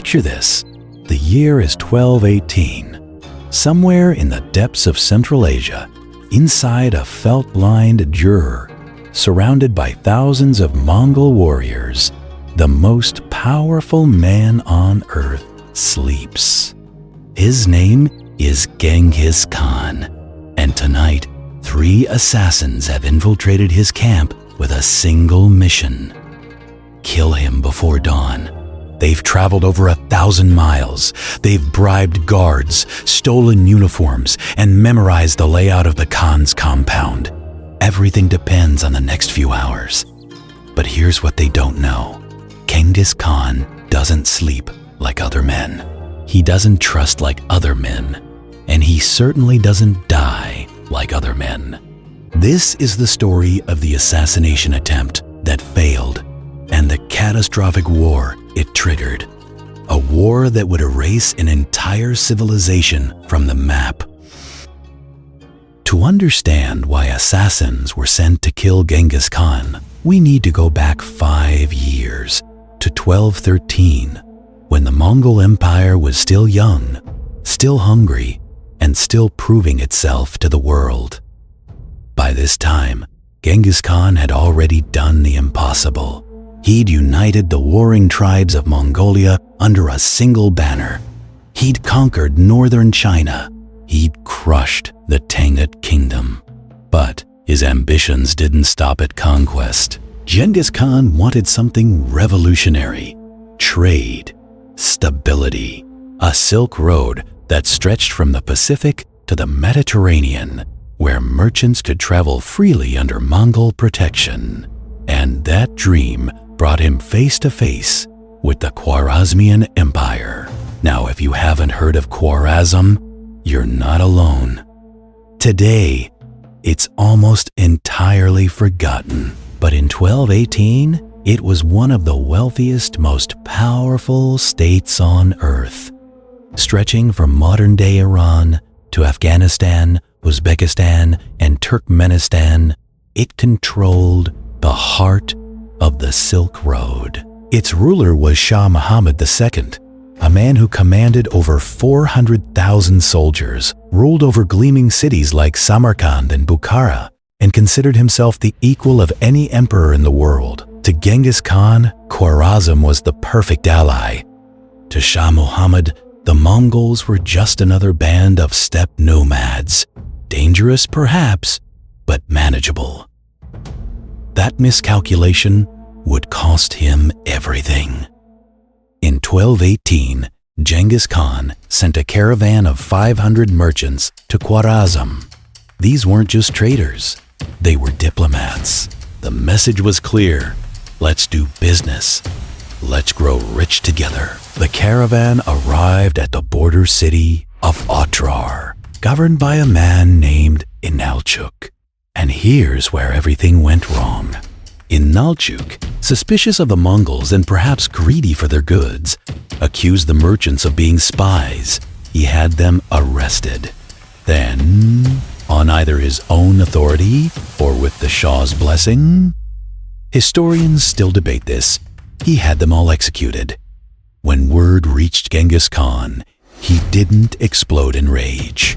Picture this. The year is 1218. Somewhere in the depths of Central Asia, inside a felt-lined jur, surrounded by thousands of Mongol warriors, the most powerful man on earth sleeps. His name is Genghis Khan, and tonight, 3 assassins have infiltrated his camp with a single mission: kill him before dawn. They've traveled over 1,000 miles. They've bribed guards, stolen uniforms, and memorized the layout of the Khan's compound. Everything depends on the next few hours. But here's what they don't know. Genghis Khan doesn't sleep like other men. He doesn't trust like other men. And he certainly doesn't die like other men. This is the story of the assassination attempt that failed and the catastrophic war it triggered. A war that would erase an entire civilization from the map. To understand why assassins were sent to kill Genghis Khan, we need to go back 5 years to 1213, when the Mongol Empire was still young, still hungry, and still proving itself to the world. By this time, Genghis Khan had already done the impossible. He'd united the warring tribes of Mongolia under a single banner. He'd conquered northern China. He'd crushed the Tangut Kingdom. But his ambitions didn't stop at conquest. Genghis Khan wanted something revolutionary: trade, stability, a Silk Road that stretched from the Pacific to the Mediterranean, where merchants could travel freely under Mongol protection. And that dream brought him face to face with the Kwarazmian Empire. Now, if you haven't heard of Khwarazm, you're not alone. Today, it's almost entirely forgotten, but in 1218, it was one of the wealthiest, most powerful states on earth. Stretching from modern-day Iran to Afghanistan, Uzbekistan, and Turkmenistan, it controlled the heart of the Silk Road. Its ruler was Shah Muhammad II, a man who commanded over 400,000 soldiers, ruled over gleaming cities like Samarkand and Bukhara, and considered himself the equal of any emperor in the world. To Genghis Khan, Khwarazm was the perfect ally. To Shah Muhammad, the Mongols were just another band of steppe nomads. Dangerous, perhaps, but manageable. That miscalculation would cost him everything. In 1218, Genghis Khan sent a caravan of 500 merchants to Kwarazm. These weren't just traders, they were diplomats. The message was clear: let's do business. Let's grow rich together. The caravan arrived at the border city of Otrar, governed by a man named Inalchuk. And here's where everything went wrong. Inalchuk, suspicious of the Mongols and perhaps greedy for their goods, accused the merchants of being spies. He had them arrested. Then, on either his own authority or with the Shah's blessing, historians still debate this, he had them all executed. When word reached Genghis Khan, he didn't explode in rage.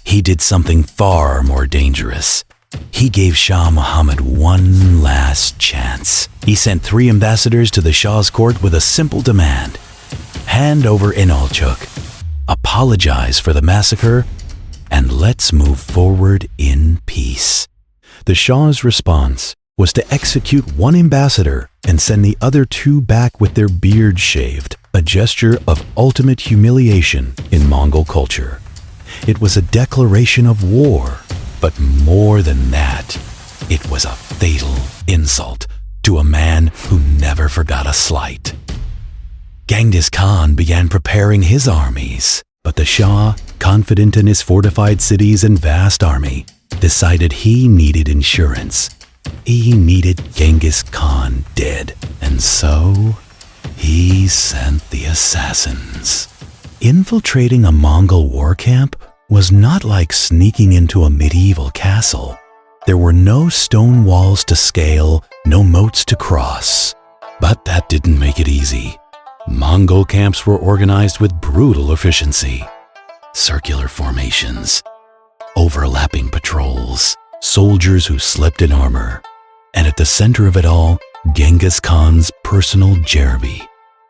He did something far more dangerous. He gave Shah Muhammad one last chance. He sent 3 ambassadors to the Shah's court with a simple demand: hand over Inalchuk, apologize for the massacre, and let's move forward in peace. The Shah's response was to execute 1 ambassador and send the other 2 back with their beards shaved, a gesture of ultimate humiliation in Mongol culture. It was a declaration of war, but more than that, it was a fatal insult to a man who never forgot a slight. Genghis Khan began preparing his armies, but the Shah, confident in his fortified cities and vast army, decided he needed insurance. He needed Genghis Khan dead, and so he sent the assassins. Infiltrating a Mongol war camp was not like sneaking into a medieval castle. There were no stone walls to scale, no moats to cross. But that didn't make it easy. Mongol camps were organized with brutal efficiency. Circular formations, overlapping patrols, soldiers who slept in armor, and at the center of it all, Genghis Khan's personal jerby,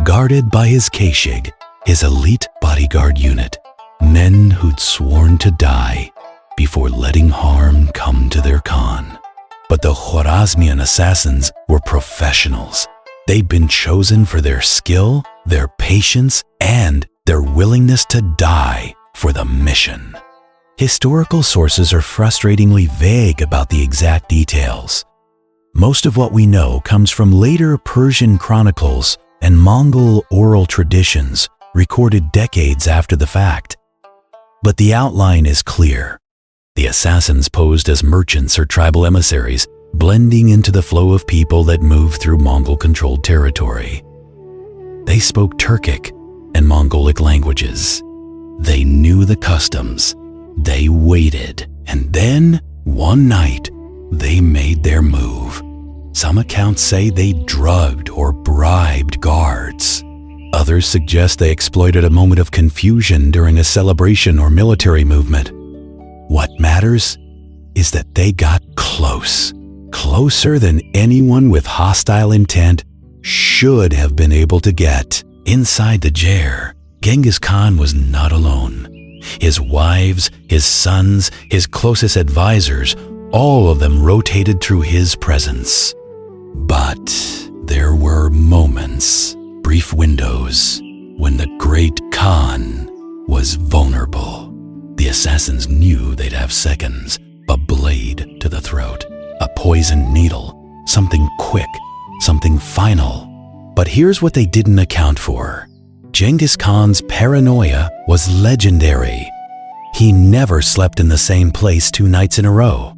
guarded by his Kashig, his elite bodyguard unit, men who'd sworn to die before letting harm come to their Khan. But the Kwarazmian assassins were professionals. They'd been chosen for their skill, their patience, and their willingness to die for the mission. Historical sources are frustratingly vague about the exact details. Most of what we know comes from later Persian chronicles and Mongol oral traditions recorded decades after the fact. But the outline is clear. The assassins posed as merchants or tribal emissaries, blending into the flow of people that moved through Mongol-controlled territory. They spoke Turkic and Mongolic languages. They knew the customs. They waited, and then, one night, they made their move. Some accounts say they drugged or bribed guards. Others suggest they exploited a moment of confusion during a celebration or military movement. What matters is that they got close. Closer than anyone with hostile intent should have been able to get. Inside the jair, Genghis Khan was not alone. His wives, his sons, his closest advisors, all of them rotated through his presence. But there were moments, brief windows, when the great Khan was vulnerable. The assassins knew they'd have seconds, a blade to the throat, a poisoned needle, something quick, something final. But here's what they didn't account for. Genghis Khan's paranoia was legendary. He never slept in the same place 2 nights in a row.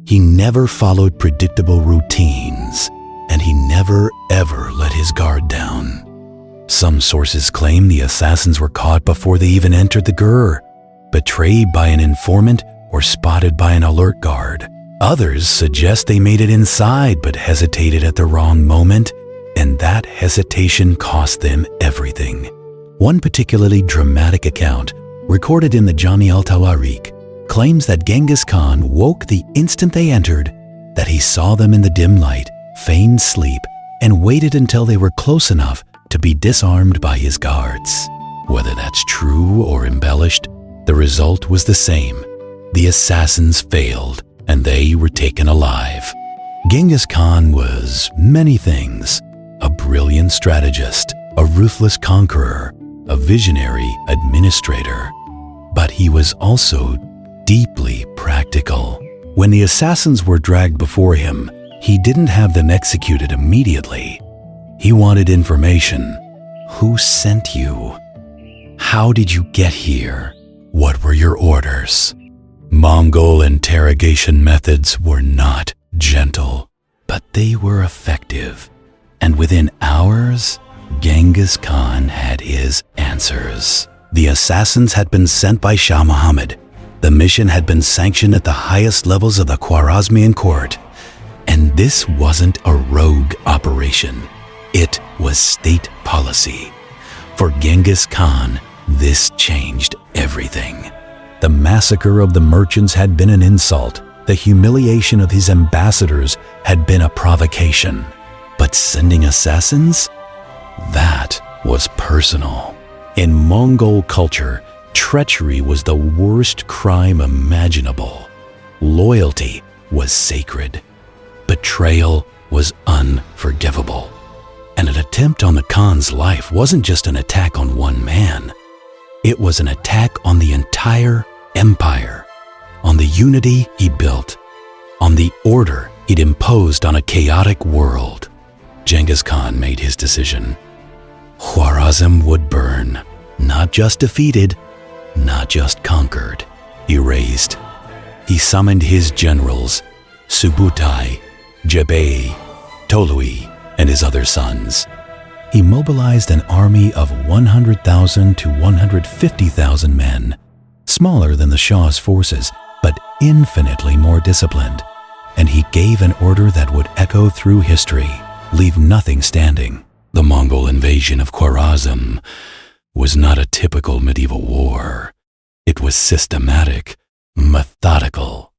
He never followed predictable routines, and he never ever let his guard down. Some sources claim the assassins were caught before they even entered the gur, betrayed by an informant or spotted by an alert guard. Others suggest they made it inside but hesitated at the wrong moment, and that hesitation cost them everything. One particularly dramatic account, recorded in the Jami al-Tawarikh, claims that Genghis Khan woke the instant they entered, that he saw them in the dim light, feigned sleep, and waited until they were close enough to be disarmed by his guards. Whether that's true or embellished, the result was the same. The assassins failed, and they were taken alive. Genghis Khan was many things: a brilliant strategist, a ruthless conqueror, a visionary administrator. But he was also deeply practical. When the assassins were dragged before him, he didn't have them executed immediately. He wanted information. Who sent you? How did you get here? What were your orders? Mongol interrogation methods were not gentle, but they were effective. And within hours, Genghis Khan had his answers. The assassins had been sent by Shah Muhammad. The mission had been sanctioned at the highest levels of the Kwarazmian court. And this wasn't a rogue operation. It was state policy. For Genghis Khan, this changed everything. The massacre of the merchants had been an insult. The humiliation of his ambassadors had been a provocation. But sending assassins? That was personal. In Mongol culture, treachery was the worst crime imaginable. Loyalty was sacred. Betrayal was unforgivable. And an attempt on the Khan's life wasn't just an attack on one man. It was an attack on the entire empire, on the unity he built, on the order he'd imposed on a chaotic world. Genghis Khan made his decision. Khwarazm would burn, not just defeated, not just conquered, erased. He summoned his generals, Subutai, Jebei, Tolui, and his other sons. He mobilized an army of 100,000 to 150,000 men, smaller than the Shah's forces, but infinitely more disciplined. And he gave an order that would echo through history, leave nothing standing. The Mongol invasion of Khwarezm was not a typical medieval war. It was systematic, methodical,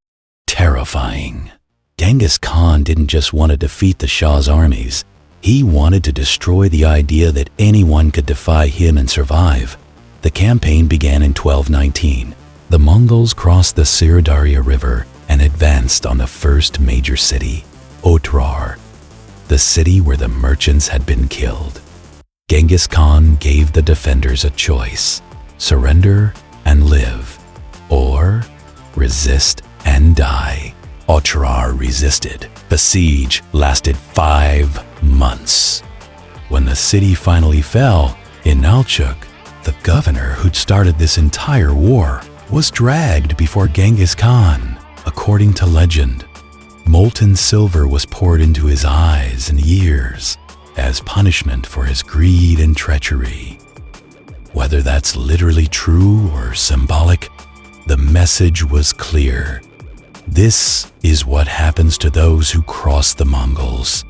terrifying. Genghis Khan didn't just want to defeat the Shah's armies. He wanted to destroy the idea that anyone could defy him and survive. The campaign began in 1219. The Mongols crossed the Sirdarya River and advanced on the first major city, Otrar, the city where the merchants had been killed. Genghis Khan gave the defenders a choice: surrender and live, or resist and die. Otrar resisted. The siege lasted 5 months. When the city finally fell, Inalchuk, the governor who'd started this entire war, was dragged before Genghis Khan. According to legend, molten silver was poured into his eyes and ears as punishment for his greed and treachery. Whether that's literally true or symbolic, the message was clear. This is what happens to those who cross the Mongols.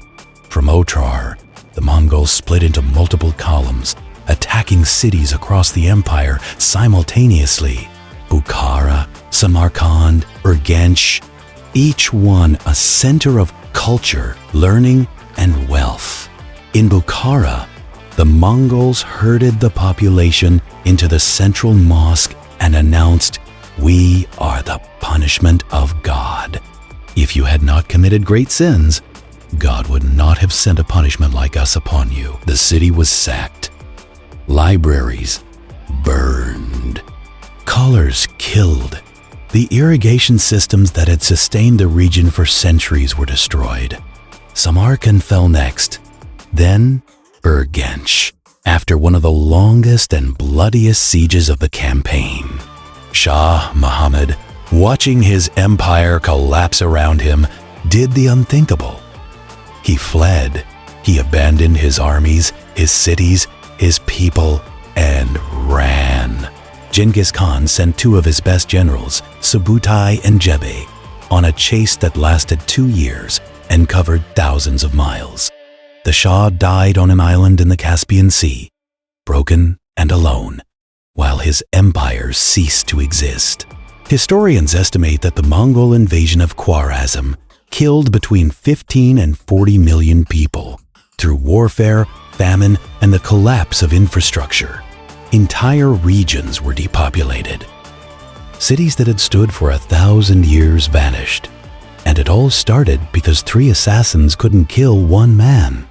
From Otrar, the Mongols split into multiple columns, attacking cities across the empire simultaneously. Bukhara, Samarkand, Urgench, each one a center of culture, learning, and wealth. In Bukhara, the Mongols herded the population into the central mosque and announced, "We are the punishment of God. If you had not committed great sins, God would not have sent a punishment like us upon you." The city was sacked. Libraries burned. Scholars killed. The irrigation systems that had sustained the region for centuries were destroyed. Samarkand fell next, then Urgench, after one of the longest and bloodiest sieges of the campaign. Shah Muhammad, watching his empire collapse around him, did the unthinkable. He fled. He abandoned his armies, his cities, his people, and ran. Genghis Khan sent 2 of his best generals, Subutai and Jebe, on a chase that lasted 2 years and covered thousands of miles. The Shah died on an island in the Caspian Sea, broken and alone, while his empire ceased to exist. Historians estimate that the Mongol invasion of Khwarezm killed between 15 and 40 million people through warfare, famine, and the collapse of infrastructure. Entire regions were depopulated. Cities that had stood for 1,000 years vanished. And it all started because 3 assassins couldn't kill 1 man.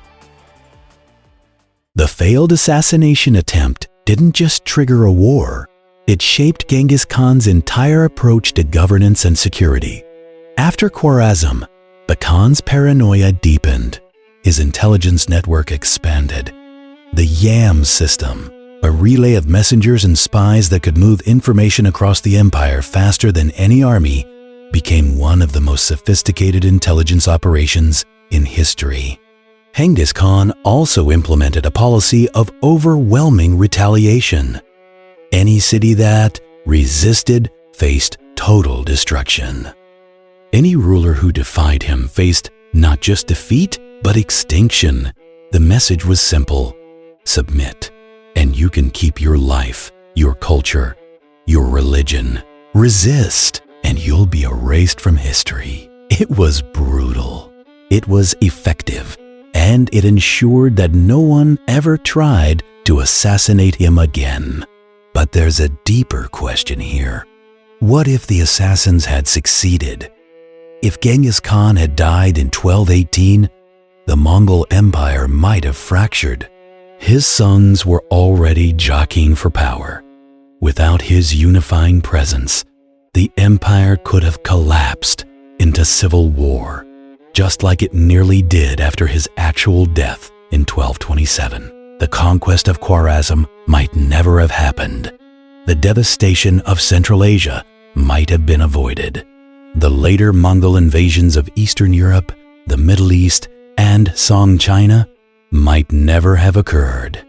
The failed assassination attempt didn't just trigger a war. It shaped Genghis Khan's entire approach to governance and security. After Khwarezm, the Khan's paranoia deepened. His intelligence network expanded. The YAM system, a relay of messengers and spies that could move information across the empire faster than any army, became one of the most sophisticated intelligence operations in history. Genghis Khan also implemented a policy of overwhelming retaliation. Any city that resisted faced total destruction. Any ruler who defied him faced not just defeat, but extinction. The message was simple: submit, and you can keep your life, your culture, your religion. Resist, and you'll be erased from history. It was brutal. It was effective, and it ensured that no one ever tried to assassinate him again. But there's a deeper question here. What if the assassins had succeeded? If Genghis Khan had died in 1218, the Mongol Empire might have fractured. His sons were already jockeying for power. Without his unifying presence, the empire could have collapsed into civil war, just like it nearly did after his actual death in 1227. The conquest of Khwarezm might never have happened. The devastation of Central Asia might have been avoided. The later Mongol invasions of Eastern Europe, the Middle East, and Song China might never have occurred.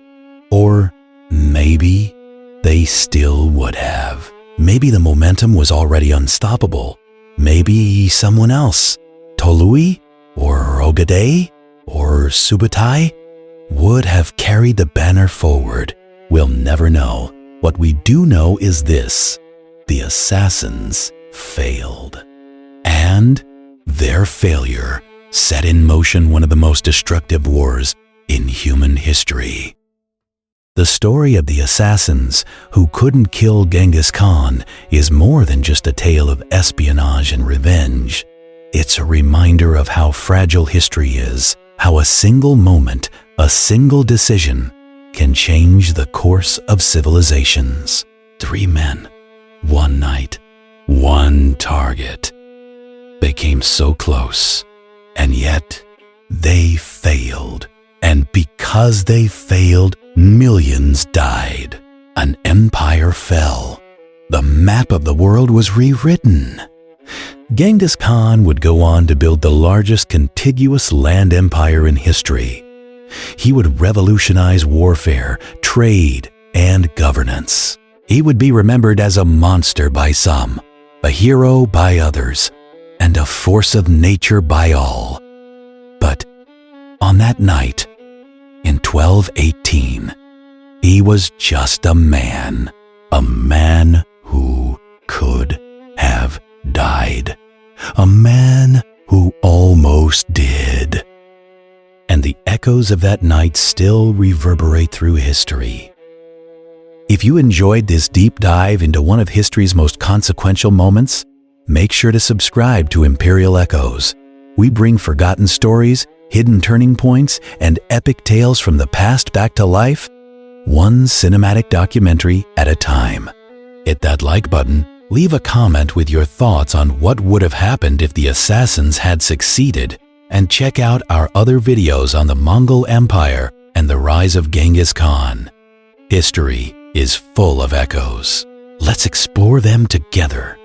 Or maybe they still would have. Maybe the momentum was already unstoppable. Maybe someone else, Tolui or Ogadei or Subutai, would have carried the banner forward? We'll never know. What we do know is this: the assassins failed. And their failure set in motion one of the most destructive wars in human history. The story of the assassins who couldn't kill Genghis Khan is more than just a tale of espionage and revenge. It's a reminder of how fragile history is, how a single moment, a single decision can change the course of civilizations. 3 men, 1 night, 1 target. They came so close, and yet they failed. And because they failed, millions died. An empire fell. The map of the world was rewritten. Genghis Khan would go on to build the largest contiguous land empire in history. He would revolutionize warfare, trade, and governance. He would be remembered as a monster by some, a hero by others, and a force of nature by all. But on that night, in 1218, he was just a man who could have died, a man who almost did. And the echoes of that night still reverberate through history. If you enjoyed this deep dive into one of history's most consequential moments, make sure to subscribe to Imperial Echoes. We bring forgotten stories, hidden turning points, and epic tales from the past back to life, one cinematic documentary at a time. Hit that like button, leave a comment with your thoughts on what would have happened if the assassins had succeeded, and check out our other videos on the Mongol Empire and the rise of Genghis Khan. History is full of echoes. Let's explore them together.